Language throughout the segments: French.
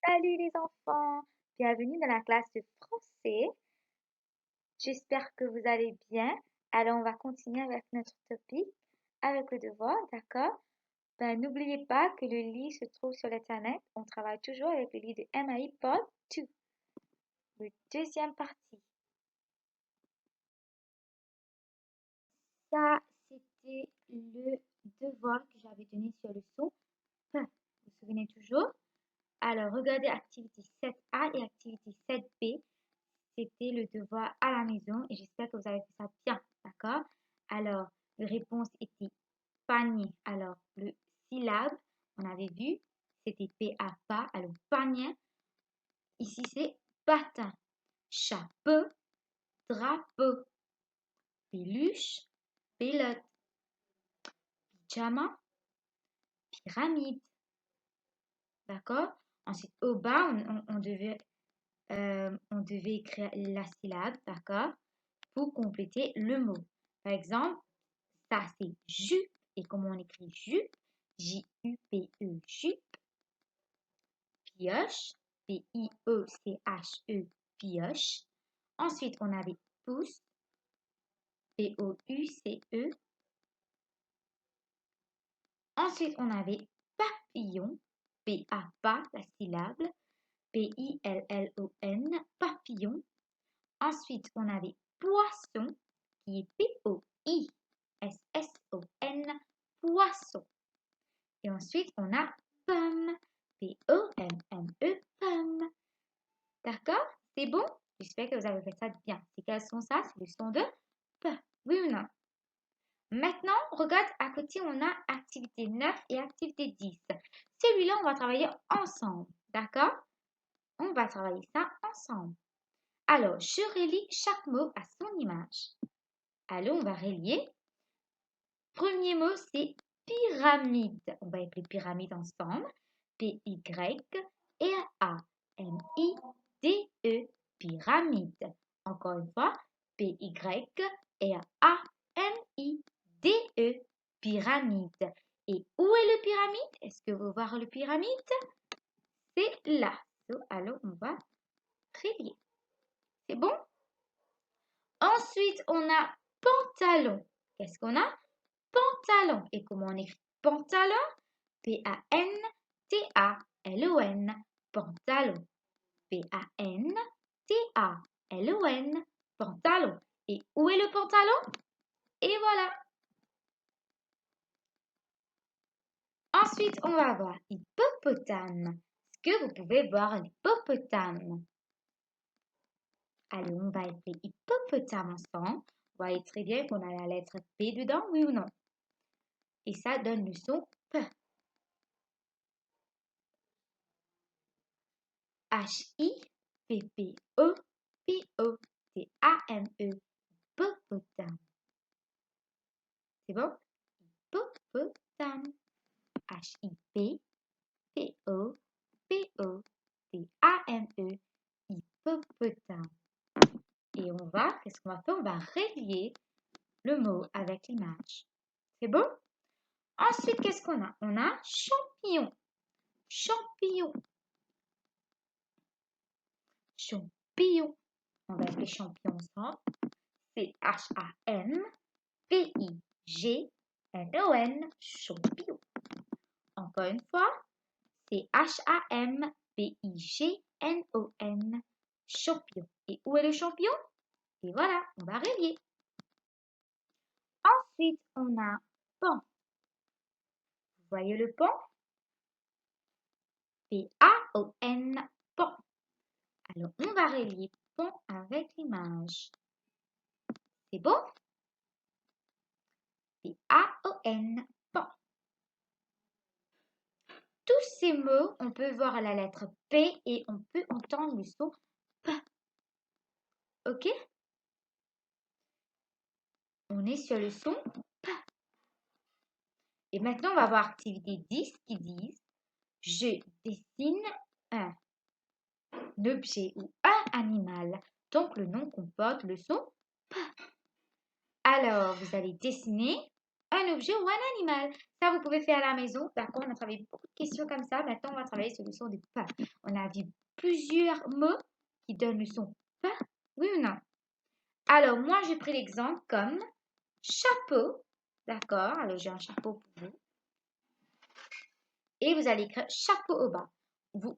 Salut les enfants, bienvenue dans la classe de français. J'espère que vous allez bien. Alors, on va continuer avec notre topic, avec le devoir, d'accord? N'oubliez pas que le livre se trouve sur l'internet. On travaille toujours avec le livre de MAI Part 2, la deuxième partie. Ça, c'était le devoir que j'avais donné sur le son. Vous vous souvenez toujours? Alors, regardez activité 7A et activité 7B. C'était le devoir à la maison et j'espère que vous avez fait ça bien, d'accord? Alors, les réponses étaient panier. Alors, le syllabe, on avait vu, c'était P-A-P-A. Alors, panier, ici c'est patin, chapeau, drapeau, peluche, pelote, pyjama, pyramide, d'accord? Ensuite, au bas, on devait écrire la syllabe, d'accord? Pour compléter le mot. Par exemple, ça c'est jupe. Et comment on écrit jupe? J-U-P-E, jupe. Pioche, P-I-E-C-H-E, pioche. Ensuite, on avait pouce, P-O-U-C-E. Ensuite, on avait papillon, P-A-P-A, la syllabe, P-I-L-L-O-N, papillon. Ensuite, on avait poisson, qui est P-O-I-S-S-O-N, poisson. Et ensuite, on a pomme, P-O-M-M-E, pomme. D'accord? C'est bon? J'espère que vous avez fait ça bien. C'est quel son ça? C'est le son de P. Oui ou non? Maintenant, regarde à côté, on a activité 9 et activité 10. Celui-là, on va travailler ensemble. D'accord? On va travailler ça ensemble. Alors, je relie chaque mot à son image. Alors, on va relier. Premier mot, c'est pyramide. On va écrire pyramide ensemble. P-Y-R-A-M-I-D-E, pyramide. Encore une fois, P-Y-R-A-M-I-D-E, pyramide. Et où est le pyramide? Est-ce que vous voyez le pyramide? C'est là. Alors, on va relier. C'est bon? Ensuite, on a pantalon. Qu'est-ce qu'on a? Pantalon. Et comment on écrit pantalon? P-A-N-T-A-L-O-N. Pantalon. P-A-N-T-A-L-O-N. Pantalon. Et où est le pantalon? Et voilà. Ensuite, on va voir hippopotame. Est-ce que vous pouvez voir l'hippopotame? Allez, on va écrire hippopotame ensemble. Vous voyez très bien qu'on a la lettre P dedans, oui ou non? Et ça donne le son P. H-I-P-P-O-P-O-T-A-M-E. Hippopotame. C'est bon? Hippopotame. H-I-P-P-O-P-O-T-A-M-E. Hippopotame. Et on va, qu'est-ce qu'on va faire? On va relier le mot avec l'image. C'est bon? Ensuite, qu'est-ce qu'on a? On a champignon. Champignon. Champignon. On va appeler champignon ensemble. C'est H-A-M-P-I-G-N-O-N. Champignon. Encore une fois, c'est H-A-M-P-I-G-N-O-N. Champignon. Et où est le champignon? Et voilà, on va relier. Ensuite, on a pan. Vous voyez le pan? P-A-O-N, pan. Alors, on va relier pan avec l'image. C'est bon? P-A-O-N, pan. Tous ces mots, on peut voir la lettre P et on peut entendre le son P. Ok? On est sur le son P. Et maintenant, on va voir activité 10 qui dit je dessine un objet ou un animal. Donc, le nom comporte le son P. Alors, vous allez dessiner un objet ou un animal. Ça, vous pouvez faire à la maison. D'accord, on a travaillé beaucoup de questions comme ça. Maintenant, on va travailler sur le son du P. On a vu plusieurs mots qui donnent le son P, oui ou non? Alors, moi, j'ai pris l'exemple comme chapeau. D'accord, alors j'ai un chapeau pour vous. Et vous allez écrire chapeau au bas. Vous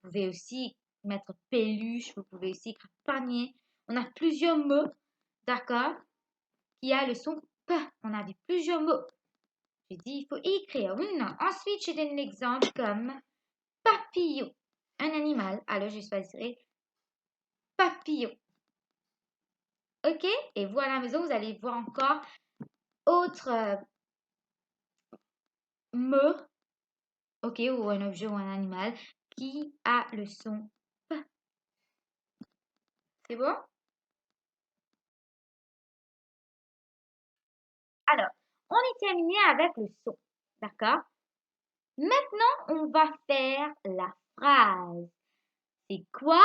pouvez aussi mettre peluche, vous pouvez aussi écrire panier. On a plusieurs mots, d'accord, qui a le son P. On a vu plusieurs mots. Je dis, il faut écrire, oui ou non. Ensuite, je donne l'exemple comme papillon, un animal. Alors, je choisirai papillon. OK? Et vous, à la maison, vous allez voir encore autre mot, OK, ou un objet ou un animal qui a le son P. C'est bon? Alors, on est terminé avec le son. D'accord? Maintenant, on va faire la phrase. C'est quoi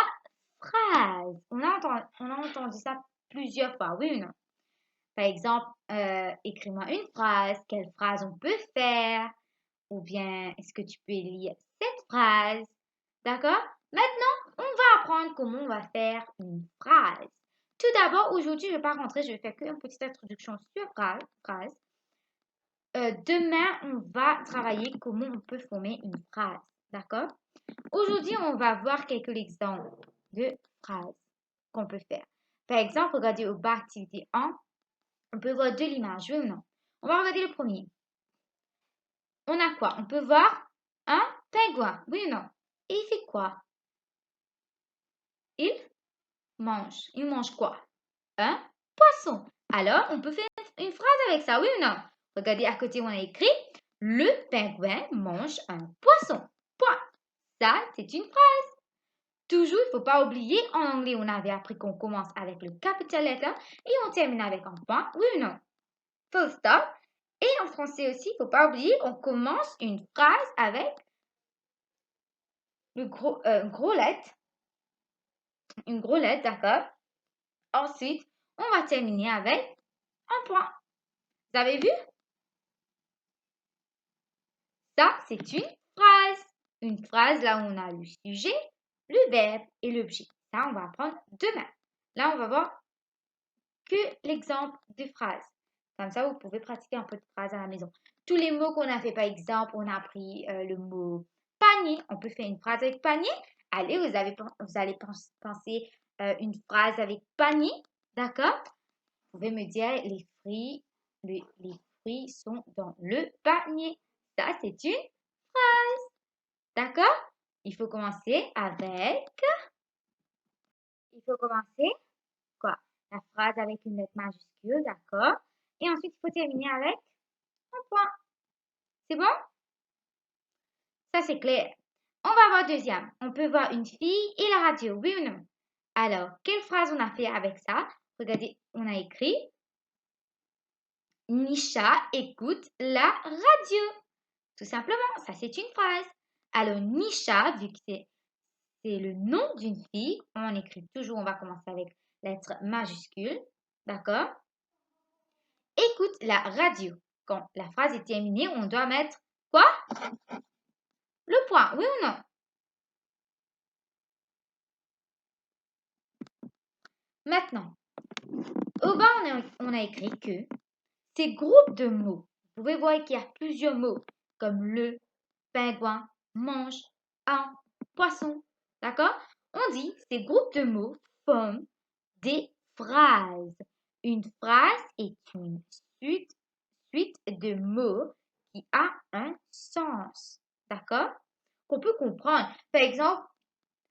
phrase? On a entendu ça plusieurs fois, oui ou non? Par exemple, écris-moi une phrase. Quelle phrase on peut faire? Ou bien, est-ce que tu peux lire cette phrase? D'accord? Maintenant, on va apprendre comment on va faire une phrase. Tout d'abord, aujourd'hui, je ne vais pas rentrer, je vais faire qu'une petite introduction sur phrase. Demain, on va travailler comment on peut former une phrase. D'accord? Aujourd'hui, on va voir quelques exemples de phrases qu'on peut faire. Par exemple, regardez au bas, activité 1. On peut voir deux images, oui ou non? On va regarder le premier. On a quoi? On peut voir un pingouin, oui ou non? Et il fait quoi? Il mange. Il mange quoi? Un poisson. Alors, on peut faire une phrase avec ça, oui ou non? Regardez à côté, on a écrit le pingouin mange un poisson. Point. Ça, c'est une phrase. Toujours, il ne faut pas oublier, en anglais, on avait appris qu'on commence avec le capital letter et on termine avec un point, oui ou non? Full stop. Et en français aussi, il ne faut pas oublier, on commence une phrase avec le gros lettre, une gros lettre, d'accord? Ensuite, on va terminer avec un point. Vous avez vu? Ça, c'est une phrase. Une phrase là où on a le sujet, le verbe et l'objet. Ça, on va apprendre demain. Là, on va voir que l'exemple de phrase. Comme ça, vous pouvez pratiquer un peu de phrase à la maison. Tous les mots qu'on a fait, par exemple, on a appris le mot panier. On peut faire une phrase avec panier. Allez, vous allez penser une phrase avec panier. D'accord? Vous pouvez me dire les fruits sont dans le panier. Ça, c'est une phrase. D'accord? Il faut commencer avec... Il faut commencer quoi? La phrase avec une lettre majuscule, d'accord? Et ensuite, il faut terminer avec un point. C'est bon? Ça, c'est clair. On va voir deuxième. On peut voir une fille et la radio, oui ou non? Alors, quelle phrase on a fait avec ça? Regardez, on a écrit Nisha écoute la radio. Tout simplement, ça c'est une phrase. Alors, Nisha, vu que c'est le nom d'une fille, on écrit toujours, on va commencer avec lettre majuscule, d'accord? Écoute la radio. Quand la phrase est terminée, on doit mettre quoi? Le point, oui ou non? Maintenant, au bas, on a écrit que ces groupes de mots, vous pouvez voir qu'il y a plusieurs mots, comme le, pingouin, mange, un, poisson. D'accord? On dit ces groupes de mots forment des phrases. Une phrase est une suite de mots qui a un sens. D'accord? Qu'on peut comprendre. Par exemple,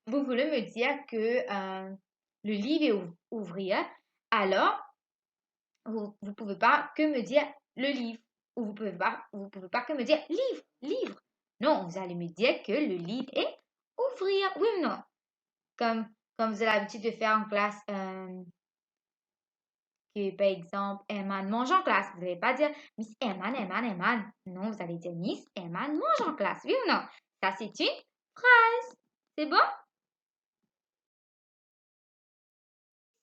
vous voulez me dire que le livre est ouvrier, alors vous ne pouvez pas que me dire le livre. Ou vous pouvez pas que me dire livre. Non, vous allez me dire que le livre est ouvrir, oui ou non? Comme vous avez l'habitude de faire en classe, que par exemple, Herman mange en classe. Vous n'allez pas dire Miss Herman. Non, vous allez dire Miss Herman mange en classe, oui ou non? Ça, c'est une phrase. C'est bon?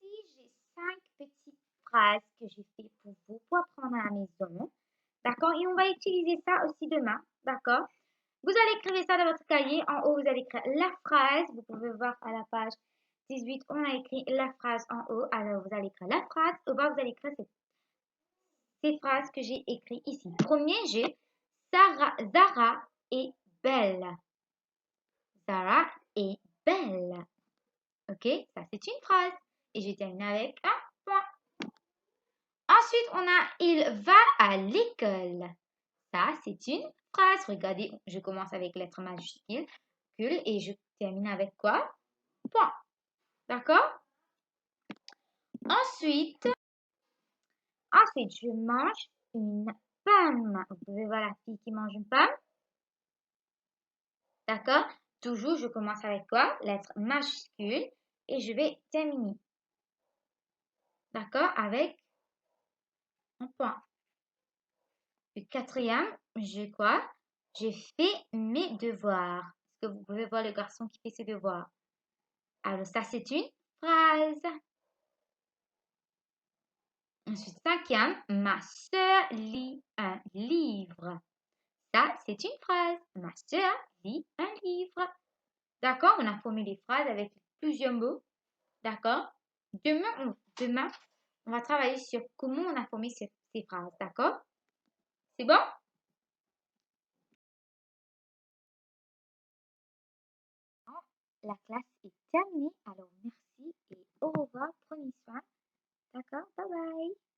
Ici, j'ai 5 petites phrases que j'ai fait pour vous pour apprendre à la maison. D'accord? Et on va utiliser ça aussi demain. D'accord? Vous allez écrire ça dans votre cahier. En haut, vous allez écrire la phrase. Vous pouvez voir à la page 18, on a écrit la phrase en haut. Alors, vous allez écrire la phrase. Au bas, vous allez écrire ces phrases que j'ai écrites ici. Premier, j'ai Zara est belle. Zara est belle. Ok? Ça, c'est une phrase. Et je termine avec un point. Ensuite, on a il va à l'école. Ça, c'est une phrase. Regardez, je commence avec lettre majuscule et je termine avec quoi? Point. D'accord? Ensuite, je mange une pomme. Vous pouvez voir la fille qui mange une pomme. D'accord? Toujours, je commence avec quoi? Lettre majuscule et je vais terminer. D'accord? Avec un point. Le quatrième, j'ai quoi? J'ai fait mes devoirs. Est-ce que vous pouvez voir le garçon qui fait ses devoirs? Alors, ça, c'est une phrase. Ensuite, cinquième, ma sœur lit un livre. Ça, c'est une phrase. Ma sœur lit un livre. D'accord? On a formé des phrases avec plusieurs mots. D'accord? Demain, on va travailler sur comment on a formé ces phrases. D'accord? C'est bon? La classe est terminée. Alors, merci et au revoir. Prenez soin. D'accord? Bye bye.